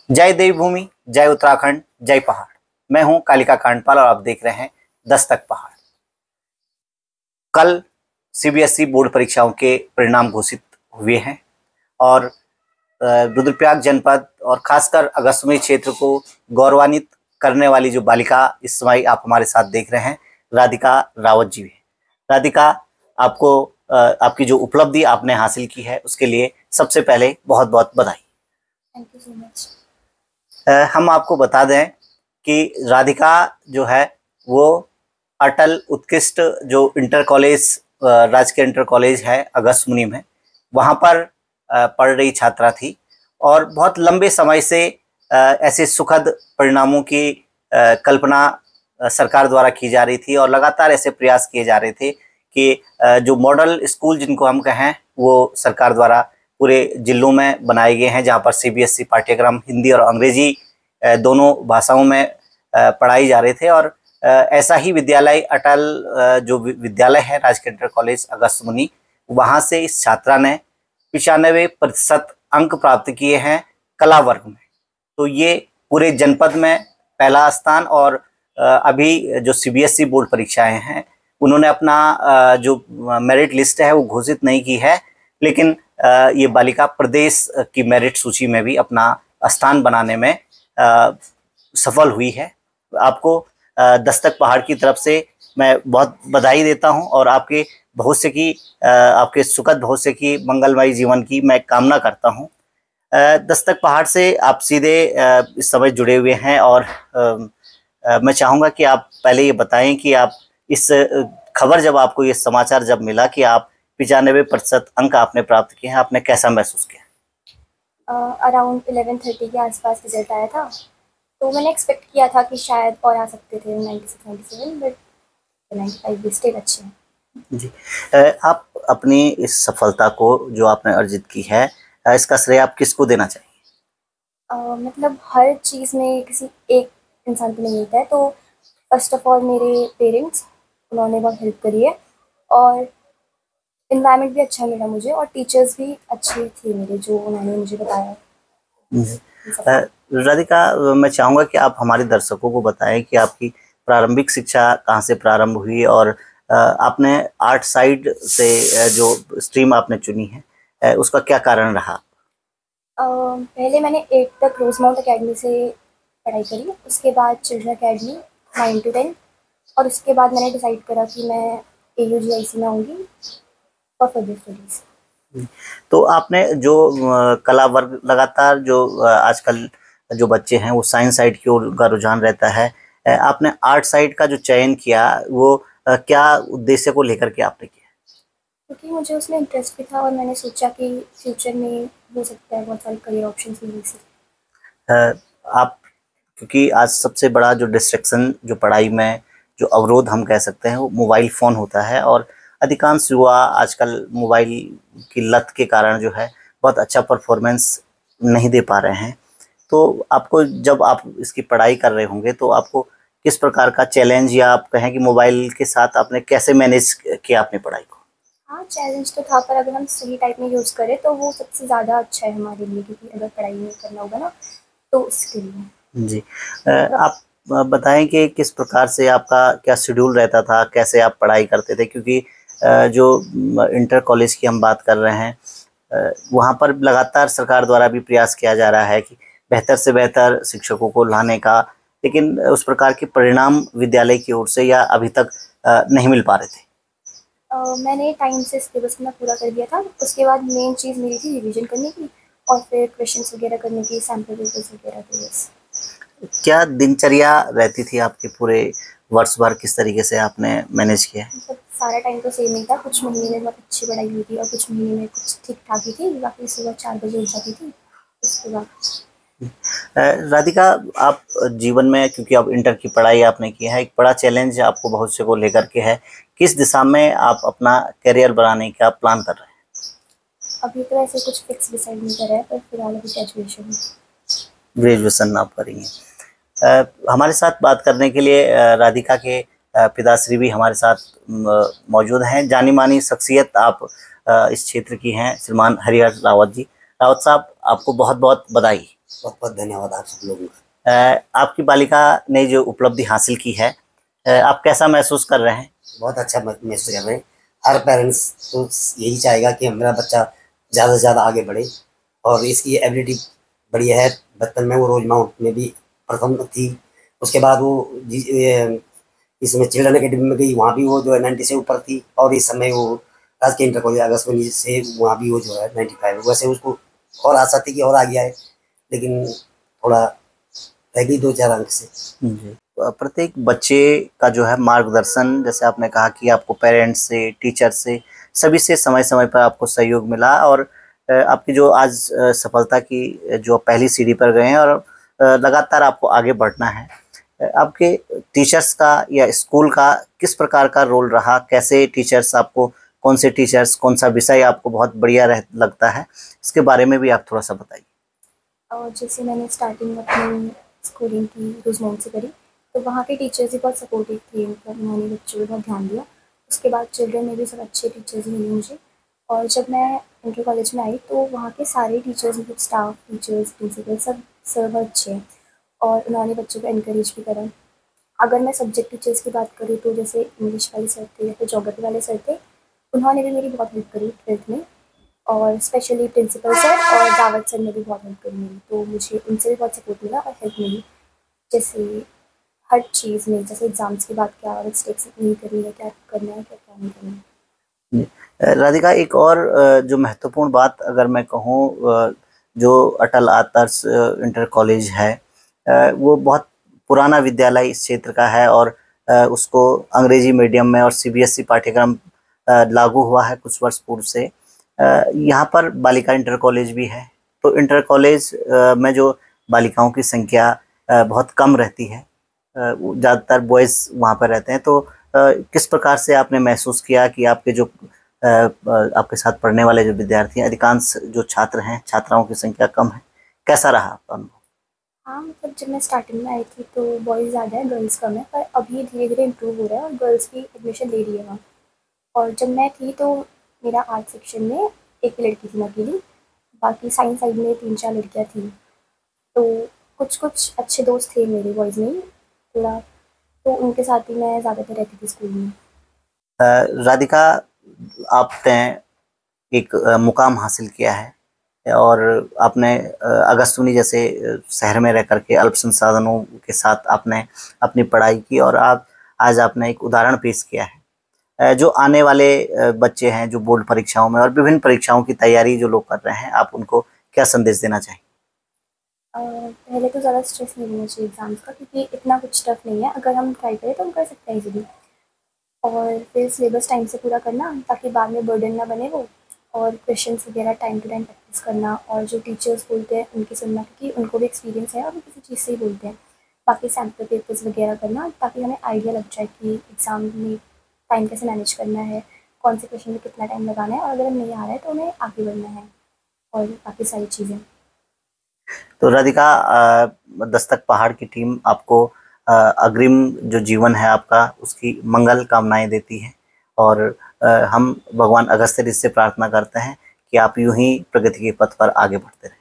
जय देवभूमि, जय उत्तराखंड, जय पहाड़। मैं हूं कालिका कांडपाल और आप देख रहे हैं दस्तक पहाड़। कल सीबीएसई बोर्ड परीक्षाओं के परिणाम घोषित हुए हैं और रुद्रप्रयाग जनपद और खासकर अगस्त्यमुनि क्षेत्र को गौरवान्वित करने वाली जो बालिका इस समय आप हमारे साथ देख रहे हैं, राधिका रावत जी है। राधिका, आपको आपकी जो उपलब्धि आपने हासिल की है उसके लिए सबसे पहले बहुत बहुत बधाई। Thank you so much. हम आपको बता दें कि राधिका जो है वो अटल उत्कृष्ट जो इंटर कॉलेज राजकीय इंटर कॉलेज है अगस्त्यमुनि में, वहाँ पर पढ़ रही छात्रा थी और बहुत लंबे समय से ऐसे सुखद परिणामों की कल्पना सरकार द्वारा की जा रही थी और लगातार ऐसे प्रयास किए जा रहे थे कि जो मॉडल स्कूल जिनको हम कहें वो सरकार द्वारा पूरे जिलों में बनाए गए हैं, जहाँ पर सीबीएसई पाठ्यक्रम हिंदी और अंग्रेजी दोनों भाषाओं में पढ़ाई जा रहे थे। और ऐसा ही विद्यालय अटल जो विद्यालय है राजकीय इंटर कॉलेज अगस्त्यमुनि, वहाँ से इस छात्रा ने 95% अंक प्राप्त किए हैं कला वर्ग में। तो ये पूरे जनपद में पहला स्थान। और अभी जो सीबीएसई बोर्ड परीक्षाएं हैं उन्होंने अपना जो मेरिट लिस्ट है वो घोषित नहीं की है, लेकिन ये बालिका प्रदेश की मेरिट सूची में भी अपना स्थान बनाने में सफल हुई है। आपको दस्तक पहाड़ की तरफ से मैं बहुत बधाई देता हूं और आपके भविष्य की आपके सुखद भविष्य की मंगलमय जीवन की मैं कामना करता हूं। दस्तक पहाड़ से आप सीधे इस समय जुड़े हुए हैं और मैं चाहूँगा कि आप पहले ये बताएं कि आप इस खबर जब आपको ये समाचार जब मिला कि आप 95% अंक आपने प्राप्त किए हैं, आपने कैसा महसूस किया? अराउंड 11:30 के आसपास रिजल्ट आया था, तो मैंने एक्सपेक्ट किया था कि शायद और आ सकते थे 96-97, बट 95 भी स्टिल अच्छे हैं। जी, आप अपनी इस सफलता को जो आपने अर्जित की है, इसका श्रेय आप किसको देना चाहिए? मतलब हर चीज़ में किसी एक इंसान को नहीं मिलता है, तो फर्स्ट ऑफ ऑल मेरे पेरेंट्स, उन्होंने बहुत हेल्प करी है और इन्वायरमेंट भी अच्छा मिला मुझे और टीचर्स भी अच्छे थे मेरे, जो उन्होंने मुझे बताया। राधिका, मैं चाहूँगा कि आप हमारे दर्शकों को बताएं कि आपकी प्रारंभिक शिक्षा कहाँ से प्रारंभ हुई और आपने आर्ट साइड से जो स्ट्रीम आपने चुनी है उसका क्या कारण रहा? पहले मैंने 8 तक रोजमाउंट अकेडमी से पढ़ाई करी, उसके बाद चिल्ड्रन अकेडमी 9 to 10, और उसके बाद मैंने डिसाइड करा कि मैं AUGIC में आऊँगी फॉर फर्दर स्टडीज़। तो आपने जो कला वर्ग लगातार जो आजकल जो बच्चे हैं वो साइंस साइड की ओर का रुझान रहता है, आपने आर्ट साइड का जो चयन किया वो क्या उद्देश्य को लेकर के आपने किया? क्योंकि मुझे उसमें इंटरेस्ट भी था और मैंने सोचा कि फ्यूचर में हो सकता है बहुत सारे करियर ऑप्शंस मिल सकते। आप क्योंकि आज सबसे बड़ा जो डिस्ट्रैक्शन जो पढ़ाई में जो अवरोध हम कह सकते हैं वो मोबाइल फ़ोन होता है और अधिकांश युवा आजकल मोबाइल की लत के कारण जो है बहुत अच्छा परफॉर्मेंस नहीं दे पा रहे हैं। तो आपको जब आप इसकी पढ़ाई कर रहे होंगे तो आपको किस प्रकार का चैलेंज या आप कहें कि मोबाइल के साथ आपने कैसे मैनेज किया अपनी पढ़ाई को? हाँ, चैलेंज तो था, पर अगर हम सही टाइप में यूज़ करें तो वो सबसे ज़्यादा अच्छा है हमारे लिए, क्योंकि अगर पढ़ाई नहीं करना होगा ना तो उसके लिए। जी, आप बताएं कि किस प्रकार से आपका क्या शेड्यूल रहता था, कैसे आप पढ़ाई करते थे? क्योंकि जो इंटर कॉलेज की हम बात कर रहे हैं वहाँ पर लगातार सरकार द्वारा भी प्रयास किया जा रहा है कि बेहतर से बेहतर शिक्षकों को लाने का, लेकिन उस प्रकार के परिणाम विद्यालय की ओर से या अभी तक नहीं मिल पा रहे थे। मैंने टाइम से सिलेबस अपना पूरा कर दिया था, उसके बाद मेन चीज़ मेरी थी रिवीजन करने की और फिर क्वेश्चंस वगैरह करने की, सैम्पल पेपर्स वगैरह के। बस क्या दिनचर्या रहती थी आपके पूरे वर्ष भर, किस तरीके से आपने मैनेज किया है? मतलब सारा टाइम तो सेम ही था, कुछ महीने में बहुत अच्छी पढ़ाई हुई थी और कुछ महीने में कुछ ठीक ठाक ही थी। बाकी सुबह 4 बजे उठ जाती थी उसके बाद। राधिका, आप जीवन में क्योंकि अब इंटर की पढ़ाई आपने की है, एक बड़ा चैलेंज आपको भविष्य को लेकर के है, किस दिशा में आप अपना करियर बनाने का प्लान कर रहे हैं? अभी तो ऐसे कुछ फिक्स डिसाइड नहीं करा है, पर फिलहाल अभी ग्रेजुएशन आप करेंगे। हमारे साथ बात करने के लिए राधिका के पिताश्री भी हमारे साथ मौजूद हैं। जानी मानी शख्सियत आप इस क्षेत्र की हैं, श्रीमान हरिहर रावत जी। रावत साहब, आपको बहुत बहुत बधाई। बहुत बहुत धन्यवाद आप सब लोगों का। आपकी बालिका ने जो उपलब्धि हासिल की है, आप कैसा महसूस कर रहे हैं? बहुत अच्छा महसूस कर रहे हैं। हर पेरेंट्स तो यही चाहेगा कि मेरा बच्चा ज़्यादा से ज़्यादा आगे बढ़े, और इसकी एबिलिटी बढ़िया है। बचपन में वो रोज माउंट में भी प्रथम थी। उसके बाद वो इसमें चिल्ड्रन अकेडमी में गई, वहाँ भी वो जो है 90 से ऊपर थी। और इस समय वो राजकीय इंटर कॉलेज अगस्त्यमुनि से वहाँ भी वो जो है 95। वैसे उसको और आशा थी कि और आगे आए, लेकिन थोड़ा रह गई 2-4 अंक से। जी। प्रत्येक बच्चे का जो है मार्गदर्शन, जैसे आपने कहा कि आपको पेरेंट्स से, टीचर से, सभी से समय समय पर आपको सहयोग मिला, और आपकी जो आज सफलता की जो पहली सीढ़ी पर गए हैं, और लगातार आपको आगे बढ़ना है। आपके टीचर्स का या स्कूल का किस प्रकार का रोल रहा? कैसे टीचर्स आपको, कौन से टीचर्स, कौन सा विषय आपको बहुत बढ़िया लगता है? इसके बारे में भी आप थोड़ा सा बताइए। और जैसे मैंने स्टार्टिंग अपनी स्कूलिंग की रोजमाउंट से करी, तो वहाँ के टीचर्स भी बहुत सपोर्टिव थे, मतलब उन्होंने बच्चों पे बहुत ध्यान दिया। उसके बाद चिल्ड्रन में भी सब अच्छे टीचर्स ही मिले मुझे। और जब मैं इंटर कॉलेज में आई तो वहाँ के सारे टीचर्स, मतलब स्टाफ, टीचर्स, प्रिंसिपल, सब सर बहुत अच्छे हैं और उन्होंने बच्चों को इनकरेज भी करा। अगर मैं सब्जेक्ट टीचर्स की बात करूँ तो जैसे इंग्लिश वाले सर थे या फिर ज्योग्राफी वाले सर थे, उन्होंने भी मेरी बहुत हेल्प करी 12th में। और स्पेशली प्रिंसिपल सर और दावत सर ने भी बहुत हेल्प करी मेरी, तो मुझे उनसे भी बहुत सपोर्ट मिला और हेल्प मिली। जैसे हर चीज़ में, जैसे एग्ज़ाम्स की बात, क्या और स्टेप्स नहीं करनी है, क्या करना है, क्या क्या नहीं करना है। राधिका, एक और जो महत्वपूर्ण बात अगर मैं कहूँ, जो अटल आदर्श इंटर कॉलेज है, वो बहुत पुराना विद्यालय इस क्षेत्र का है, और उसको अंग्रेजी मीडियम में और सीबीएसई पाठ्यक्रम लागू हुआ है कुछ वर्ष पूर्व से। यहाँ पर बालिका इंटर कॉलेज भी है, तो इंटर कॉलेज में जो बालिकाओं की संख्या बहुत कम रहती है, ज़्यादातर बॉयज़ वहाँ पर रहते हैं, तो किस प्रकार से आपने महसूस किया कि आपके जो आपके साथ पढ़ने वाले जो विद्यार्थी हैं, अधिकांश जो छात्र हैं, छात्राओं की संख्या कम है, कैसा रहा आपका अनुभव? हाँ, मतलब जब मैं स्टार्टिंग में आई थी तो बॉयज़ ज़्यादा है, गर्ल्स कम है, पर अभी धीरे धीरे इम्प्रूव हो रहा है और गर्ल्स भी एडमिशन ले रही है वहाँ। और जब मैं थी तो मेरा आर्ट सेक्शन में एक ही लड़की थी, मैं अकेली। बाकी साइंस साइड में 3-4 लड़कियाँ थी। तो कुछ कुछ अच्छे दोस्त थे मेरे बॉयज़ में ही थोड़ा, तो उनके साथ ही मैं ज़्यादातर रहती थी स्कूल में। राधिका, आपने एक मुकाम हासिल किया है, और आपने अगस्त्यमुनि जैसे शहर में रह करके अल्प संसाधनों के साथ आपने अपनी पढ़ाई की, और आप आज आपने एक उदाहरण पेश किया है। जो आने वाले बच्चे हैं, जो बोर्ड परीक्षाओं में और विभिन्न परीक्षाओं की तैयारी जो लोग कर रहे हैं, आप उनको क्या संदेश देना चाहेंगे? पहले तो ज़्यादा स्ट्रेस नहीं लेना चाहिए एग्ज़ाम्स का, क्योंकि इतना कुछ टफ नहीं है। अगर हम ट्राई करें तो हम कर सकते हैं इजीली। और फिर सिलेबस टाइम से पूरा करना ताकि बाद में बर्डन ना बने वो। और क्वेश्चंस वगैरह टाइम टू टाइम प्रैक्टिस करना, और जो टीचर्स बोलते हैं उनकी सुनना, क्योंकि उनको भी एक्सपीरियंस है और वो किसी चीज़ से ही बोलते हैं। बाकी सैम्पल पेपर्स वगैरह करना ताकि हमें आइडिया लग जाए कि एग्ज़ाम में टाइम कैसे मैनेज करना है, कौन से क्वेश्चन में कितना टाइम लगाना है, और अगर हम नहीं आ रहा है तो हमें आगे बढ़ना है, और बाकी सारी चीज़ें। तो राधिका, दस्तक पहाड़ की टीम आपको अग्रिम जो जीवन है आपका, उसकी मंगल कामनाएं देती है, और हम भगवान अगस्त्य ऋषि से प्रार्थना करते हैं कि आप यूं ही प्रगति के पथ पर आगे बढ़ते रहें।